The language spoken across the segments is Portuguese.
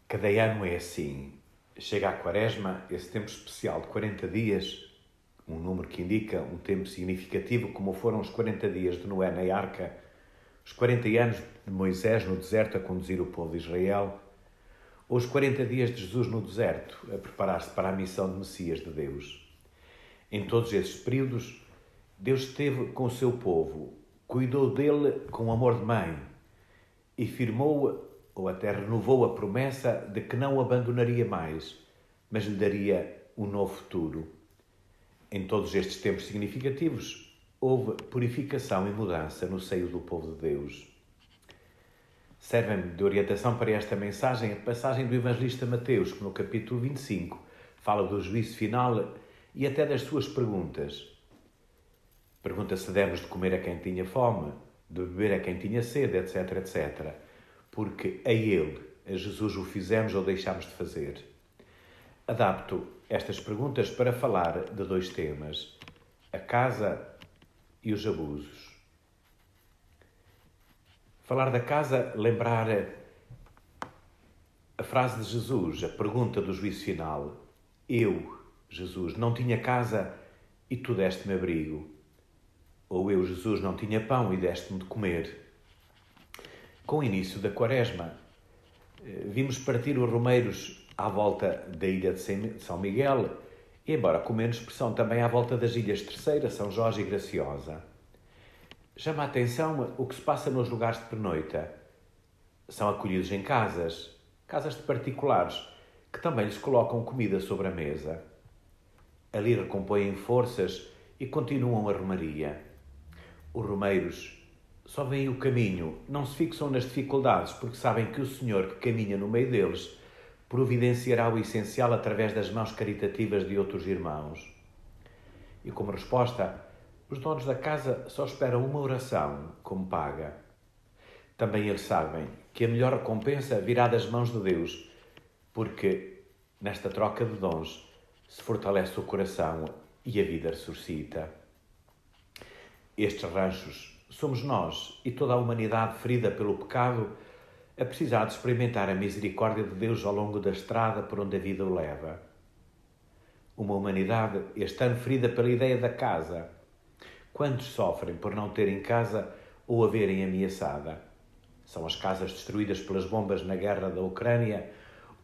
Cada ano é assim. Chega a Quaresma, esse tempo especial de 40 dias, um número que indica um tempo significativo, como foram os 40 dias de Noé na Arca, os 40 anos de Moisés no deserto a conduzir o povo de Israel, ou os 40 dias de Jesus no deserto, a preparar-se para a missão de Messias de Deus. Em todos esses períodos, Deus esteve com o seu povo, cuidou dele com amor de mãe e firmou ou até renovou a promessa de que não o abandonaria mais, mas lhe daria um novo futuro. Em todos estes tempos significativos, houve purificação e mudança no seio do povo de Deus. Serve-me de orientação para esta mensagem a passagem do evangelista Mateus, que no capítulo 25 fala do juízo final e até das suas perguntas. Pergunta se demos de comer a quem tinha fome, de beber a quem tinha sede, etc, etc. Porque a ele, a Jesus, o fizemos ou deixámos de fazer. Adapto estas perguntas para falar de dois temas: a casa e os abusos. Falar da casa, lembrar a frase de Jesus, a pergunta do juízo final. Eu, Jesus, não tinha casa e tu deste-me abrigo. Ou eu, Jesus, não tinha pão e deste-me de comer. Com o início da Quaresma, vimos partir os romeiros à volta da ilha de São Miguel, e embora com menos expressão também à volta das ilhas Terceira, São Jorge e Graciosa. Chama a atenção o que se passa nos lugares de pernoita. São acolhidos em casas de particulares, que também lhes colocam comida sobre a mesa. Ali recompõem forças e continuam a romaria. Os romeiros só veem o caminho, não se fixam nas dificuldades, porque sabem que o Senhor que caminha no meio deles providenciará o essencial através das mãos caritativas de outros irmãos. E como resposta, os donos da casa só esperam uma oração como paga. Também eles sabem que a melhor recompensa virá das mãos de Deus, porque nesta troca de dons se fortalece o coração e a vida ressuscita. Estes ranchos somos nós e toda a humanidade ferida pelo pecado a precisar de experimentar a misericórdia de Deus ao longo da estrada por onde a vida o leva. Uma humanidade este ano ferida pela ideia da casa. Quantos sofrem por não terem casa ou a verem ameaçada? São as casas destruídas pelas bombas na guerra da Ucrânia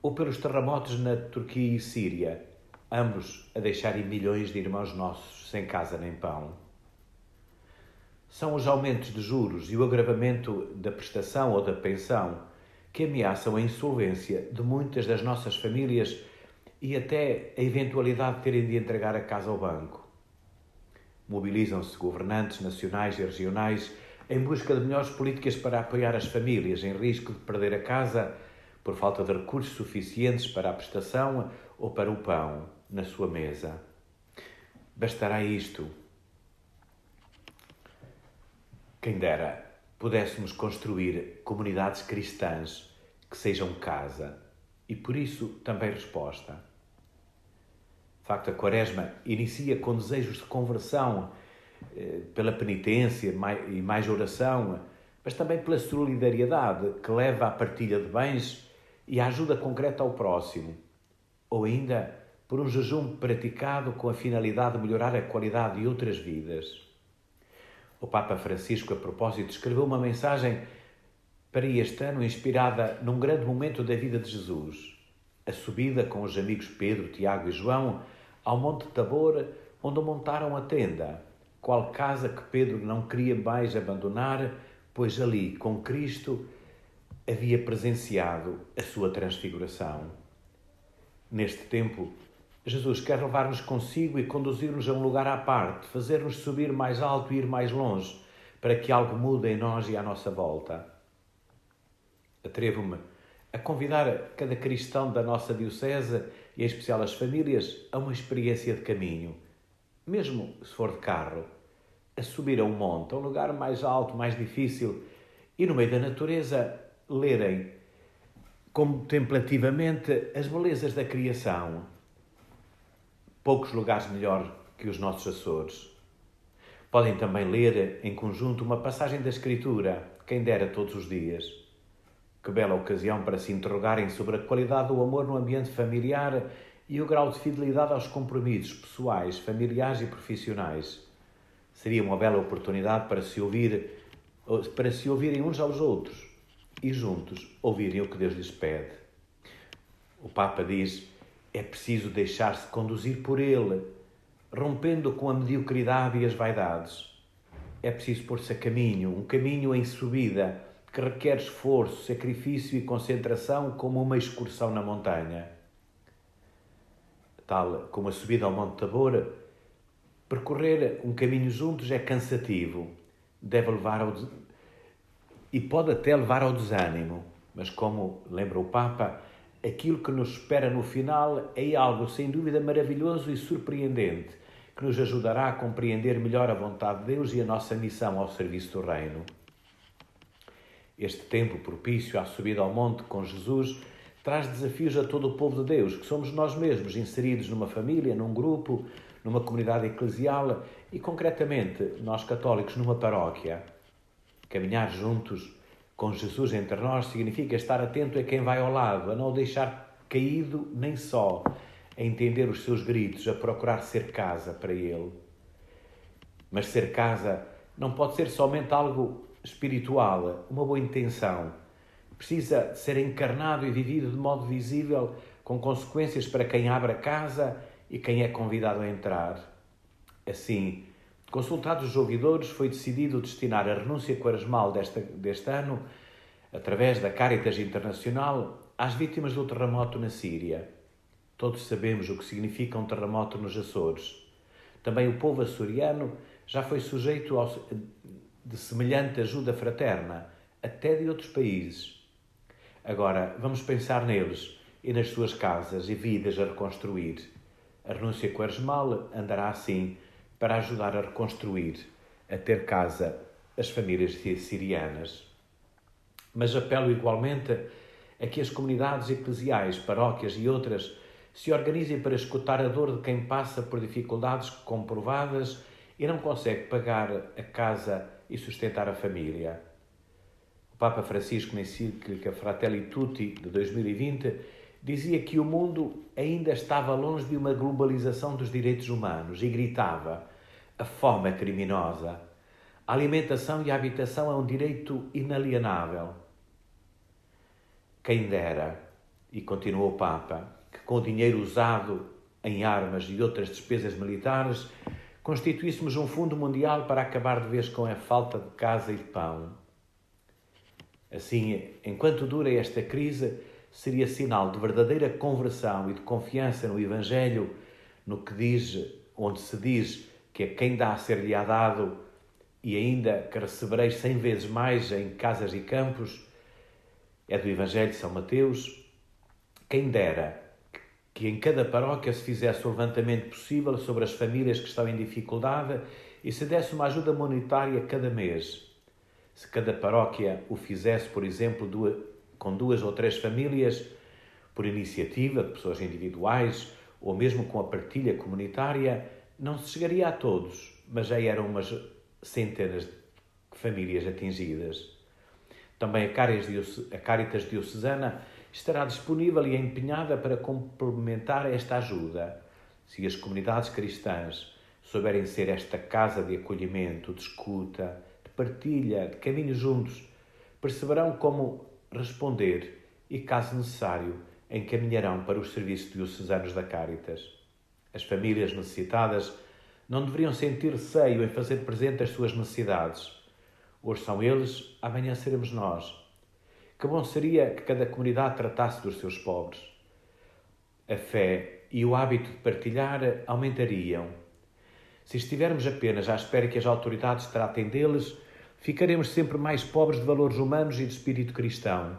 ou pelos terremotos na Turquia e Síria, ambos a deixarem milhões de irmãos nossos sem casa nem pão. São os aumentos de juros e o agravamento da prestação ou da pensão que ameaçam a insolvência de muitas das nossas famílias e até a eventualidade de terem de entregar a casa ao banco. Mobilizam-se governantes nacionais e regionais em busca de melhores políticas para apoiar as famílias em risco de perder a casa por falta de recursos suficientes para a prestação ou para o pão na sua mesa. Bastará isto. Quem dera pudéssemos construir comunidades cristãs que sejam casa e, por isso, também resposta. De facto, a Quaresma inicia com desejos de conversão, pela penitência e mais oração, mas também pela solidariedade que leva à partilha de bens e à ajuda concreta ao próximo, ou ainda por um jejum praticado com a finalidade de melhorar a qualidade de outras vidas. O Papa Francisco, a propósito, escreveu uma mensagem para este ano inspirada num grande momento da vida de Jesus, a subida com os amigos Pedro, Tiago e João ao Monte Tabor, onde montaram a tenda, qual casa que Pedro não queria mais abandonar, pois ali, com Cristo, havia presenciado a sua transfiguração. Neste tempo, Jesus quer levar-nos consigo e conduzir-nos a um lugar à parte, fazer-nos subir mais alto e ir mais longe, para que algo mude em nós e à nossa volta. Atrevo-me a convidar cada cristão da nossa diocese, e em especial as famílias, a uma experiência de caminho, mesmo se for de carro, a subir a um monte, a um lugar mais alto, mais difícil, e no meio da natureza lerem contemplativamente as belezas da criação. Poucos lugares melhor que os nossos Açores. Podem também ler em conjunto uma passagem da Escritura, quem dera todos os dias. Que bela ocasião para se interrogarem sobre a qualidade do amor no ambiente familiar e o grau de fidelidade aos compromissos pessoais, familiares e profissionais. Seria uma bela oportunidade para se ouvirem uns aos outros e juntos ouvirem o que Deus lhes pede. O Papa diz: é preciso deixar-se conduzir por Ele, rompendo com a mediocridade e as vaidades. É preciso pôr-se a caminho, um caminho em subida, que requer esforço, sacrifício e concentração como uma excursão na montanha. Tal como a subida ao Monte Tabor, percorrer um caminho juntos é cansativo, e pode até levar ao desânimo, mas como lembra o Papa, aquilo que nos espera no final é algo sem dúvida maravilhoso e surpreendente, que nos ajudará a compreender melhor a vontade de Deus e a nossa missão ao serviço do Reino. Este tempo propício à subida ao monte com Jesus traz desafios a todo o povo de Deus, que somos nós mesmos, inseridos numa família, num grupo, numa comunidade eclesial e, concretamente, nós católicos, numa paróquia. Caminhar juntos com Jesus entre nós significa estar atento a quem vai ao lado, a não o deixar caído nem só, a entender os seus gritos, a procurar ser casa para ele. Mas ser casa não pode ser somente algo espiritual, uma boa intenção. Precisa ser encarnado e vivido de modo visível, com consequências para quem abre a casa e quem é convidado a entrar. Assim, consultados os ouvidores, foi decidido destinar a renúncia quaresmal deste ano, através da Caritas Internacional, às vítimas do terremoto na Síria. Todos sabemos o que significa um terremoto nos Açores. Também o povo açoriano já foi sujeito de semelhante ajuda fraterna, até de outros países. Agora, vamos pensar neles e nas suas casas e vidas a reconstruir. A renúncia quaresmal andará assim para ajudar a reconstruir, a ter casa, as famílias sirianas. Mas apelo igualmente a que as comunidades eclesiais, paróquias e outras se organizem para escutar a dor de quem passa por dificuldades comprovadas e não consegue pagar a casa e sustentar a família. O Papa Francisco, na encíclica Fratelli Tutti, de 2020, dizia que o mundo ainda estava longe de uma globalização dos direitos humanos e gritava: a fome é criminosa, a alimentação e a habitação é um direito inalienável. Quem dera, e continuou o Papa, que com o dinheiro usado em armas e outras despesas militares constituíssemos um fundo mundial para acabar de vez com a falta de casa e de pão. Assim, enquanto dura esta crise, seria sinal de verdadeira conversão e de confiança no Evangelho, onde se diz que a quem dá ser-lhe-á dado e ainda que recebereis 100 vezes mais em casas e campos, é do Evangelho de São Mateus. Quem dera que em cada paróquia se fizesse o levantamento possível sobre as famílias que estão em dificuldade e se desse uma ajuda monetária cada mês. Se cada paróquia o fizesse, por exemplo, com 2 ou 3 famílias, por iniciativa de pessoas individuais ou mesmo com a partilha comunitária, não se chegaria a todos, mas já eram umas centenas de famílias atingidas. Também a Caritas Diocesana estará disponível e empenhada para complementar esta ajuda. Se as comunidades cristãs souberem ser esta casa de acolhimento, de escuta, de partilha, de caminho juntos, perceberão como responder e, caso necessário, encaminharão para os serviços diocesanos da Caritas. As famílias necessitadas não deveriam sentir receio em fazer presente as suas necessidades. Hoje são eles, amanhã seremos nós. Que bom seria que cada comunidade tratasse dos seus pobres. A fé e o hábito de partilhar aumentariam. Se estivermos apenas à espera que as autoridades tratem deles, ficaremos sempre mais pobres de valores humanos e de espírito cristão.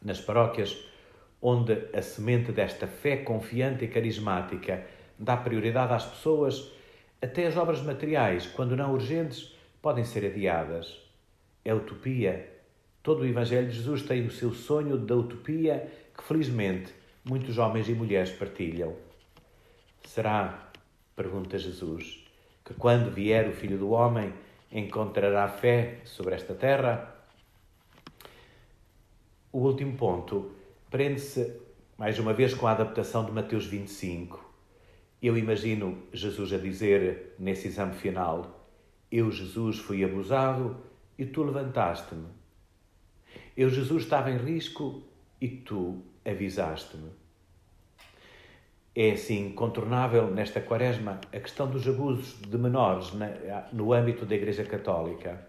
Nas paróquias, onde a semente desta fé confiante e carismática dá prioridade às pessoas, até as obras materiais, quando não urgentes, podem ser adiadas. É utopia. Todo o Evangelho de Jesus tem o seu sonho da utopia que, felizmente, muitos homens e mulheres partilham. Será, pergunta Jesus, que quando vier o Filho do Homem encontrará fé sobre esta terra? O último ponto prende-se, mais uma vez, com a adaptação de Mateus 25. Eu imagino Jesus a dizer, nesse exame final, eu, Jesus, fui abusado e tu levantaste-me. Eu, Jesus, estava em risco e tu avisaste-me. É assim incontornável nesta quaresma a questão dos abusos de menores no âmbito da Igreja Católica.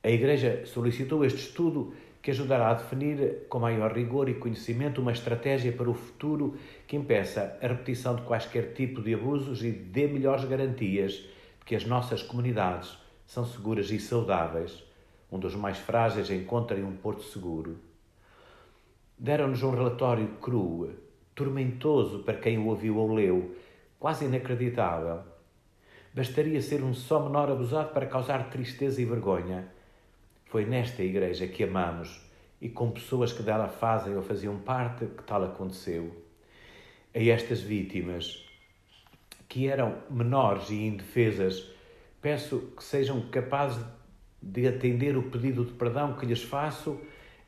A Igreja solicitou este estudo que ajudará a definir com maior rigor e conhecimento uma estratégia para o futuro que impeça a repetição de quaisquer tipo de abusos e dê melhores garantias de que as nossas comunidades são seguras e saudáveis, onde os mais frágeis encontrem um porto seguro. Deram-nos um relatório cru, tormentoso para quem o ouviu ou leu, quase inacreditável. Bastaria ser um só menor abusado para causar tristeza e vergonha. Foi nesta igreja que amamos e com pessoas que dela fazem ou faziam parte que tal aconteceu. A estas vítimas, que eram menores e indefesas, peço que sejam capazes de atender o pedido de perdão que lhes faço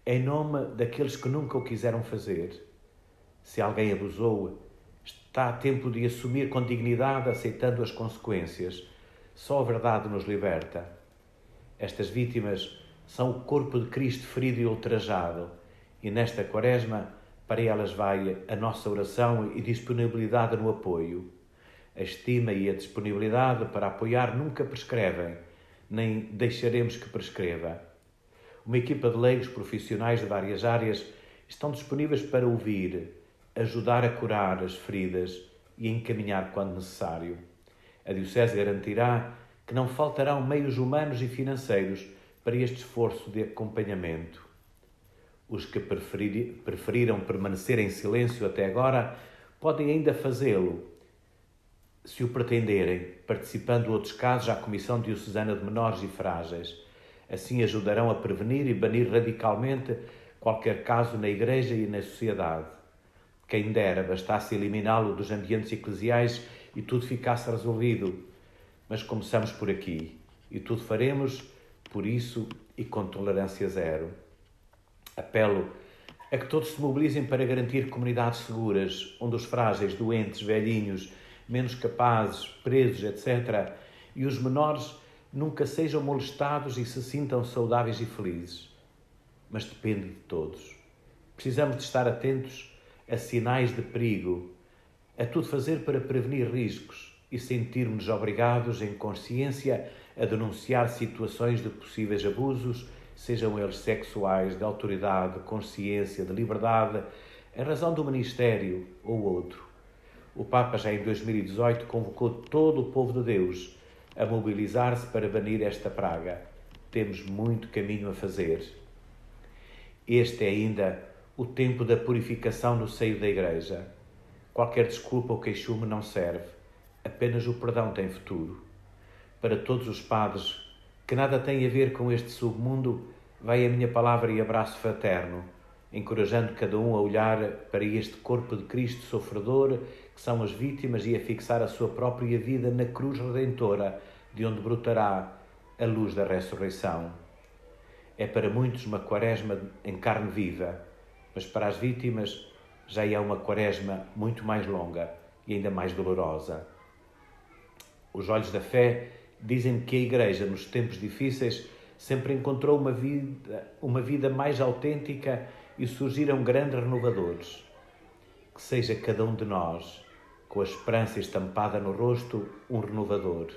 em nome daqueles que nunca o quiseram fazer. Se alguém abusou, está a tempo de assumir com dignidade, aceitando as consequências. Só a verdade nos liberta. Estas vítimas são o corpo de Cristo ferido e ultrajado, e nesta quaresma para elas vai a nossa oração e disponibilidade no apoio. A estima e a disponibilidade para apoiar nunca prescrevem, nem deixaremos que prescreva. Uma equipa de leigos profissionais de várias áreas estão disponíveis para ouvir, ajudar a curar as feridas e encaminhar quando necessário. A Diocese garantirá que não faltarão meios humanos e financeiros para este esforço de acompanhamento. Os que preferiram permanecer em silêncio até agora podem ainda fazê-lo, se o pretenderem, participando outros casos à Comissão Diocesana de Menores e Frágeis. Assim ajudarão a prevenir e banir radicalmente qualquer caso na Igreja e na sociedade. Quem dera bastasse eliminá-lo dos ambientes eclesiais e tudo ficasse resolvido. Mas começamos por aqui e tudo faremos por isso e com tolerância zero. Apelo a que todos se mobilizem para garantir comunidades seguras, onde os frágeis, doentes, velhinhos, menos capazes, presos, etc., e os menores nunca sejam molestados e se sintam saudáveis e felizes. Mas depende de todos. Precisamos de estar atentos a sinais de perigo, a tudo fazer para prevenir riscos e sentirmos obrigados, em consciência, a denunciar situações de possíveis abusos, sejam eles sexuais, de autoridade, de consciência, de liberdade, em razão do ministério ou outro. O Papa já em 2018 convocou todo o povo de Deus a mobilizar-se para banir esta praga. Temos muito caminho a fazer. Este é ainda o tempo da purificação no seio da Igreja. Qualquer desculpa ou queixume não serve. Apenas o perdão tem futuro. Para todos os padres que nada têm a ver com este submundo, vai a minha palavra e abraço fraterno, encorajando cada um a olhar para este corpo de Cristo sofredor, que são as vítimas, e a fixar a sua própria vida na cruz redentora, de onde brotará a luz da ressurreição. É para muitos uma quaresma em carne viva, mas para as vítimas já é uma quaresma muito mais longa e ainda mais dolorosa. Os olhos da fé dizem que a Igreja, nos tempos difíceis, sempre encontrou uma vida mais autêntica e surgiram grandes renovadores. Que seja cada um de nós, com a esperança estampada no rosto, um renovador.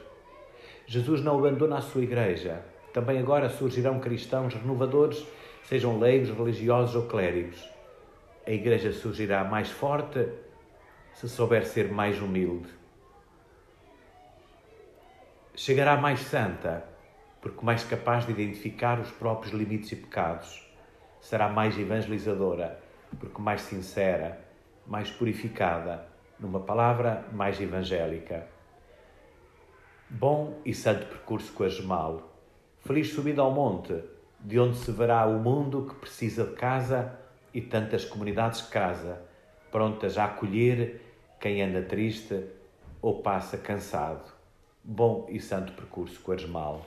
Jesus não abandona a sua Igreja. Também agora surgirão cristãos renovadores, sejam leigos, religiosos ou clérigos. A Igreja surgirá mais forte se souber ser mais humilde. Chegará mais santa, porque mais capaz de identificar os próprios limites e pecados. Será mais evangelizadora, porque mais sincera, mais purificada, numa palavra, mais evangélica. Bom e santo percurso quaresmal. Feliz subida ao monte, de onde se verá o mundo que precisa de casa e tantas comunidades de casa, prontas a acolher quem anda triste ou passa cansado. Bom e santo percurso quaresmal.